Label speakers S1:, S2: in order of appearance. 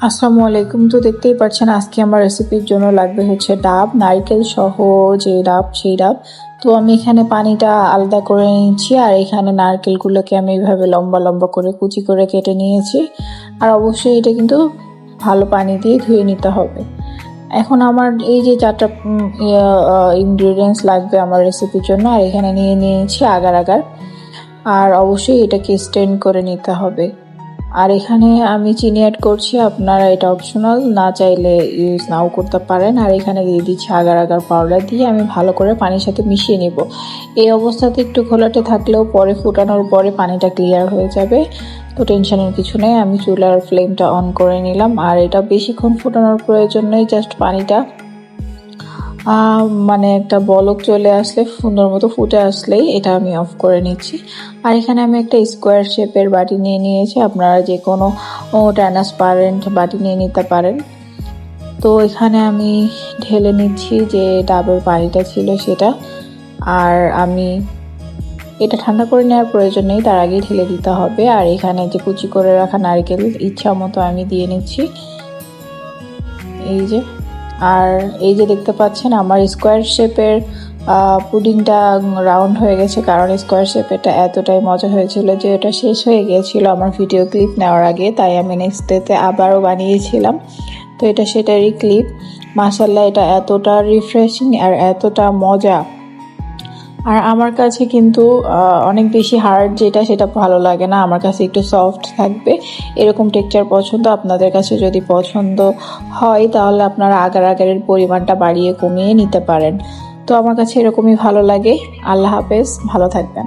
S1: আসসালামু আলাইকুম। তো দেখতেই পাচ্ছেন আজকে আমার রেসিপির জন্য লাগবে হচ্ছে ডাব, নারকেল সহ যে ডাব সেই ডাব। তো আমি এখানে পানিটা আলাদা করে নিচ্ছি আর এখানে নারকেলগুলোকে আমি এইভাবে লম্বা লম্বা করে কুচি করে কেটে নিয়েছি। আর অবশ্যই এটা কিন্তু ভালো পানি দিয়ে ধুয়ে নিতে হবে। এখন আমার এই যে চারটা ইনগ্রিডিয়েন্টস লাগবে আমার রেসিপির জন্য, আর এখানে নিয়ে নিয়েছি আগার আগার। আর অবশ্যই এটাকে স্টেন করে নিতে হবে। আর এখানে আমি চিনি অ্যাড করছি, আপনারা এটা অপশনাল, না চাইলে ইউজ নাও করতে পারেন। আর এখানে দিয়ে দিচ্ছি আগার আগার পাউডার, দিয়ে আমি ভালো করে পানির সাথে মিশিয়ে নিব। এই অবস্থাতে একটু ঘোলাটে থাকলেও পরে ফুটানোর পরে পানিটা ক্লিয়ার হয়ে যাবে, তো টেনশনের কিছু নেই। আমি চুলার ফ্লেমটা অন করে নিলাম, আর এটা বেশিক্ষণ ফুটানোর প্রয়োজন নেই, জাস্ট পানিটা মানে একটা বলক চলে আসলে, সুন্দর মতো ফুটে আসলেই এটা আমি অফ করে নিচ্ছি। আর এখানে আমি একটা স্কোয়ার শেপের বাটি নিয়ে নিয়েছি, আপনারা যে কোনো ট্রান্সপারেন্ট বাটি নিয়ে নিতে পারেন। তো এখানে আমি ঢেলে নিচ্ছি যে ডাবের পানিটা ছিল সেটা। আর আমি এটা ঠান্ডা করে নেওয়ার প্রয়োজন নেই, তার আগেই ঢেলে দিতে হবে। আর এখানে যে কুচি করে রাখা নারকেল ইচ্ছা মতো আমি দিয়ে নিচ্ছি, এই যে। আর এই যে দেখতে পাচ্ছেন আমার স্কোয়ার শেপের পুডিংটা রাউন্ড হয়ে গেছে, কারণ স্কোয়ার শেপেরটা এতটাই মজা হয়েছিল যে এটা শেষ হয়ে গিয়েছিল আমার ভিডিও ক্লিপ নেওয়ার আগে, তাই আমি নেক্সট ডেতে আবারও বানিয়েছিলাম। তো এটা সেটারই ক্লিপ। মাশাআল্লাহ, এটা এতটা রিফ্রেশিং আর এতটা মজা। আর আমার কাছে কিন্তু অনেক বেশি হার্ড যেটা সেটা ভালো লাগে না, আমার কাছে একটু সফট থাকবে এরকম টেক্সচার পছন্দ। আপনাদের কাছে যদি পছন্দ হয় তাহলে আপনারা আগার আগারের পরিমাণটা বাড়িয়ে কমিয়ে নিতে পারেন। তো আমার কাছে এরকমই ভালো লাগে। আল্লাহ হাফেজ, ভালো থাকবেন।